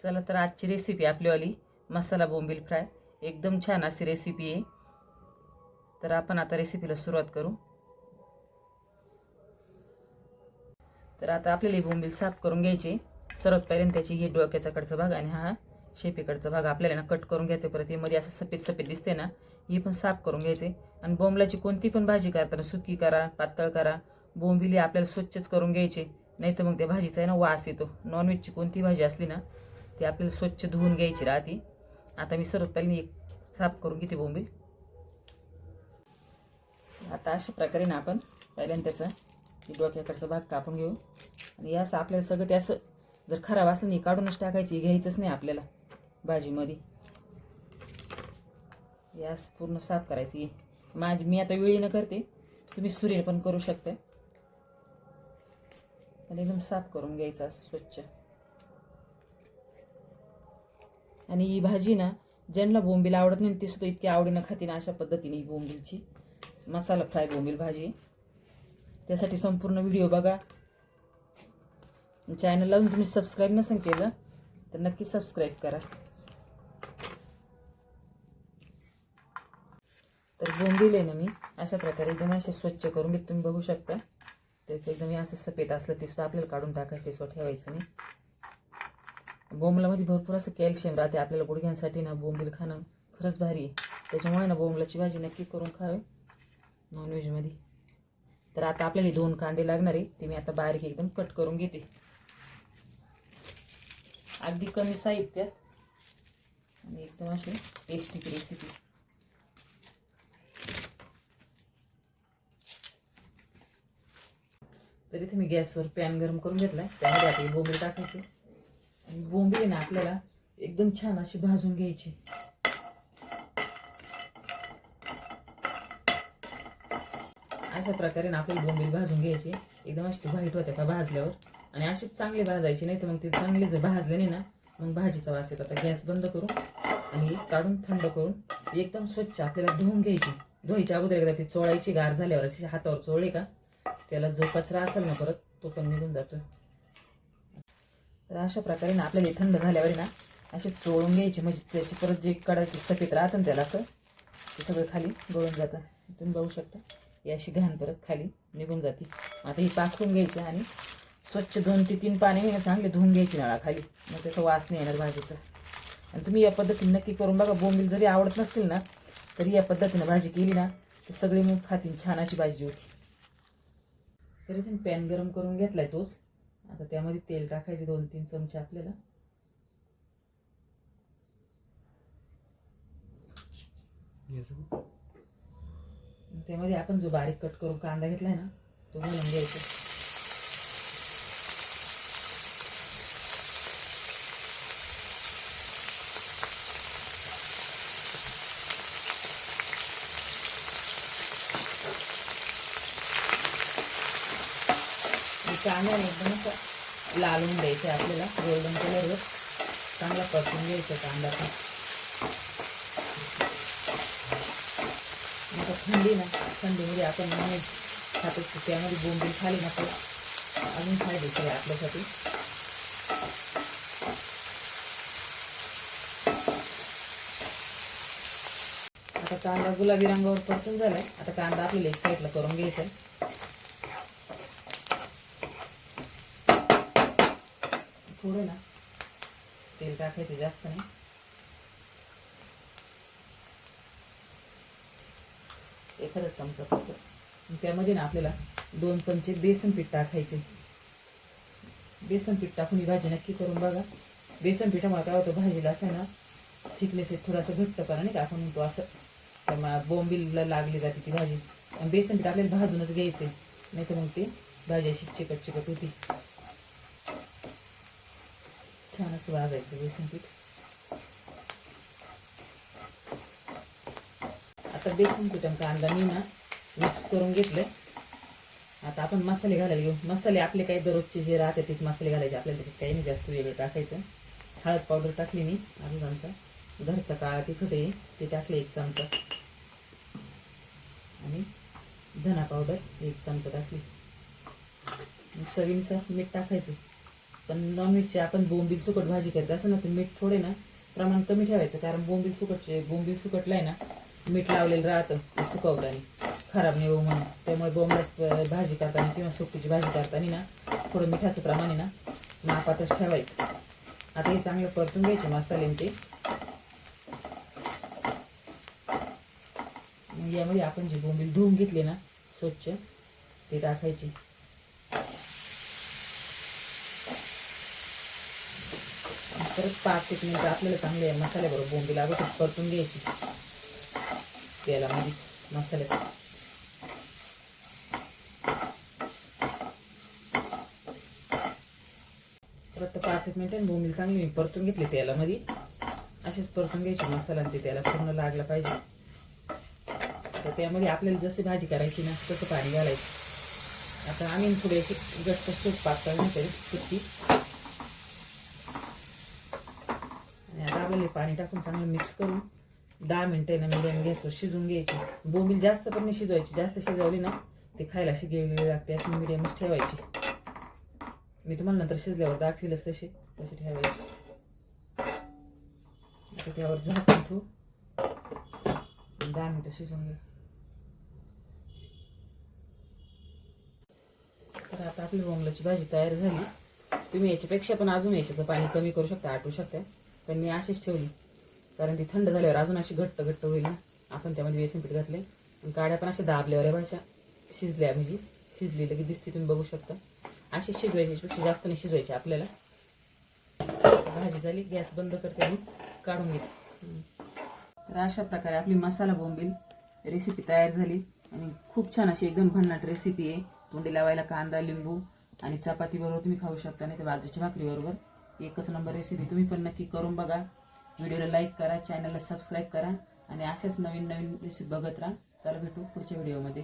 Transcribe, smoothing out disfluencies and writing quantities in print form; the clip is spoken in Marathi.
चला तर आजची रेसिपी आपलीवाली मसाला बोंबील फ्राय एकदम छान अशी रेसिपी आहे। तर आपण आता रेसिपीला सुरुवात करू। तर आता आपल्याला बोंबील साफ करून घ्यायचे। सर्वात पहिल्यांदा त्याची ही डोक्याचा कडचा भाग आणि हा शेपीकडचा भाग आपल्याला कट करून घ्यायचे। परत मध्ये असं सफेद सफेद दिसते ना, ही पण साफ करून घ्यायचे। आणि बोंबलाची कोणती पण भाजी करताना सुकी करा पातळ करा, बोंबील आपल्याला स्वच्छच करून घ्यायचे, नाही तर मग त्या भाजीचा आहे ना वास येतो। नॉनव्हेजची कोणती भाजी असली ना ती आपल्याला स्वच्छ धुवून घ्यायची राहते। आता मी सर्वात पहिल्यांदा एक साफ करून घेते बोंबील। आता अशा प्रकारे ना आपण पहिल्यांदा त्याचा डोक्याकडचा भाग कापून घेऊ। आणि यास आपल्याला सगळं ते असं जर खराब असलं नाही काढूनच टाकायची, घ्यायचंच नाही आपल्याला भाजीमध्ये। यास पूर्ण साफ करायची। मी आता वेळीनं करते, तुम्ही सुरीने पण करू शकता। आणि एकदम साफ करून घ्यायचं असं स्वच्छ। आणि ही भाजी ना ज्यांना बोंबील आवडत नाही ते सुद्धा इतकी आवडीनं खातील अशा पद्धतीने ही बोंबीलची मसाला फ्राय बोंबील भाजी। त्यासाठी संपूर्ण व्हिडिओ बघा। चॅनलला तुम्ही सबस्क्राईब नसेल केलं तर नक्की सबस्क्राईब करा। तर बोंबील आहे ना मी अशा प्रकारे एकदम असे स्वच्छ करून घेते। तुम्ही बघू शकता त्याचं एकदम असं सफेद असलं ते सुद्धा आपल्याला काढून टाकायचं, ते सुद्धा ठेवायचं नाही। बोंबलामध्ये भरपूर असं कॅल्शियम राहते, आपल्याला गुडघ्यांसाठी ना बोंबील खाणं खरंच भारी आहे। त्याच्यामुळे ना बोंबलाची भाजी नक्की करून खावे नॉनव्हेजमध्ये। तर आता आपल्याला 2 कांदे लागणार आहे, ते मी आता बारीक एकदम कट करून घेते। अगदी कमी साहित्यात आणि एकदम अशी टेस्टी रेसिपी। तर इथे मी गॅसवर पॅन गरम करून घेतलाय, त्यामध्ये आता बोंबील टाकायचे। आणि बोंबील ना आपल्याला एकदम छान अशी भाजून घ्यायची। अशा प्रकारे ना आपल्याला बोंबील भाजून घ्यायचे, एकदम अशी व्हाईट होते का भाजल्यावर। आणि असेच चांगले भाजायचे, नाही तर मग ते चांगले जर भाजले नाही ना मग भाजीचा वास येतो। आता गॅस बंद करून आणि काढून थंड करून एकदम स्वच्छ आपल्याला धुवून घ्यायची। धुवायच्या अगोदर एकदा ती चोळायची, गार झाल्यावर अशी हातावर चोळले का त्याला जो कचरा असेल ना परत तो पण निघून जातो। तर अशा प्रकारे ना आपल्याला थंड झाल्यावर ना असे चोळून घ्यायचे, म्हणजे त्याची परत जे कडाची सफेद राहतं ना त्याला असं ते सगळं खाली गळून जातं। तुम्ही बघू शकता ही अशी घाण परत खाली निघून जाते। आता ही पाखरून घ्यायची आणि स्वच्छ 2 ते 3 पाण्याने चांगले धुवून घ्यायची नळाखाली, मग त्याचा वास नाही येणार भाजीचा। आणि तुम्ही या पद्धतीने नक्की करून बघा। बोंबील जरी आवडत नसतील ना तरी या पद्धतीने भाजी केली ना तर सगळे मग खातील, छान अशी भाजी होती। तरी तुम्ही पॅन गरम करून घेतलाय तोच, आता त्यामध्ये तेल टाकायचे 2-3 चमचे आपल्याला। त्यामध्ये आपण जो बारीक कट करून कांदा घेतलाय ना तो घालून घ्यायचा। कांद्याने एकदम असं लाल होऊन द्यायचं आपल्याला, गोल्डन कलरवर चांगला परतून घ्यायचा कांदा पण। आता थंडीमध्ये आपण नॉनव्हेज खातो त्यामध्ये बोंबील खाली ना अजून फायदेशीर आहे आपल्यासाठी। आता कांदा गुलाबी रंगावर परतून झालाय, आता कांदा आपल्याला एक साईडला करून घ्यायचा आहे। थोडं ना तेल टाकायचं, जास्त नाही। एखादा चमचा फक्त। त्यामध्ये ना आपल्याला 2 चमचे बेसन पीठ टाकायचे। बेसन पीठ टाकून ही भाजी नक्की करून बघा। बेसन पिठामुळे काय होतं भाजीला असं ना थिकनेस थोडासा घट्टपणा नाही का आपण म्हणतो असं बोंबीलला लागली जाते ती भाजी। आणि बेसन पीठ आपल्याला भाजूनच घ्यायचे, नाही तर मग ती भाजी अशी चिकट चिकट होती। छान असं भाजायचं बेसन पीठ। आता बेसन पीठ आणि कांदा मी ना मिक्स करून घेतले। आता आपण मसाले घालायला घेऊ। मसाले आपले काही दररोजचे जे राहते तेच मसाले घालायचे, आपल्याला त्याच्यात काही नाही जास्त वेगळं टाकायचं। हळद पावडर टाकली मी अर्धा चमचा, घरचा काळा तिखट आहे ते टाकले 1 चमचा, आणि धना पावडर 1 चमचा टाकली। चवीनुसार मीठ टाकायचं। पण नॉनव्हेजची आपण बोंबील सुकट भाजी करते असं ना ते मीठ थोडे ना प्रमाण कमी ठेवायचं, कारण बोंबील सुकटला आहे ना मीठ लावलेलं राहतं ते सुकवताना खराब नाही होऊ म्हणून. त्यामुळे बोंबलाच भाजी करताना किंवा सुकटीची भाजी करताना ना थोडं मिठाचं प्रमाण आहे ना मापातच ठेवायचं. आता हे चांगलं परतून घ्यायचे मसाले ते. यामध्ये आपण जे बोंबील धुवून घेतले ना स्वच्छ ते टाकायचे. परत 5-1 मिनिट आपल्याला चांगले मसाल्याबरोबर बोंबील अगोदर परतून घ्यायची तेलामध्येच मसाल्यात. परत 5-1 मिनिटांनी बोंबील चांगली मी परतून घेतली तेलामध्ये. असेच परतून घ्यायचे मसाला आणि ते त्याला पूर्ण लागला पाहिजे. तर त्यामध्ये आपल्याला जशी भाजी करायची ना तसं पाणी घालायचं. आता आम्ही थोडीशी घट्ट सूप पातळ नाही करू सुट्टी. आणि आता आपल्याला पाणी टाकून चांगलं मिक्स करून 10 मिनिटं ना मिडियम गॅसवर शिजून घ्यायची. बोंबील जास्त पण नाही शिजवायची, जास्त शिजवली ना ते खायला अशी गिळगिळी लागते, अशी मिडियमच ठेवायची. मी तुम्हाला नंतर शिजल्यावर दाखवेलच तशी ठेवायची. आता त्यावर झाकून ठेवू 10 मिनिटं शिजून घ्या. तर आता आपली बोंबलाची भाजी तयार झाली. तुम्ही याच्यापेक्षा पण अजून याच्याचं पाणी कमी करू शकता, आटू शकता, पण मी अशीच ठेवली कारण ती थंड झाल्यावर अजून अशी घट्ट होईल ना. आपण त्यामध्ये बेसन पीठ घातले आणि काड्या पण अशा दाबल्यावर या भाज्या शिजल्या, म्हणजे शिजलेलं की दिसते, तुम्ही बघू शकता. अशी शिजवायची, जास्त नाही शिजवायची आपल्याला. भाजी झाली, गॅस बंद करते आणि काढून घेते. तर अशा प्रकारे आपली मसाला बोंबील रेसिपी तयार झाली आणि खूप छान अशी एकदम भन्नाट रेसिपी आहे. तोंडी लावायला कांदा, लिंबू आणि चपाती बरोबर तुम्ही खाऊ शकता, नाही तर बाजरीच्या भाकरी बरोबर. एकच नंबर रेसिपी. तुम्ही पण नक्की करून बघा. व्हिडिओला लाईक करा, चॅनलला सबस्क्राईब करा आणि असेच नवीन नवीन रेसिपी बघत राहा. चला भेटू पुढच्या व्हिडिओमध्ये.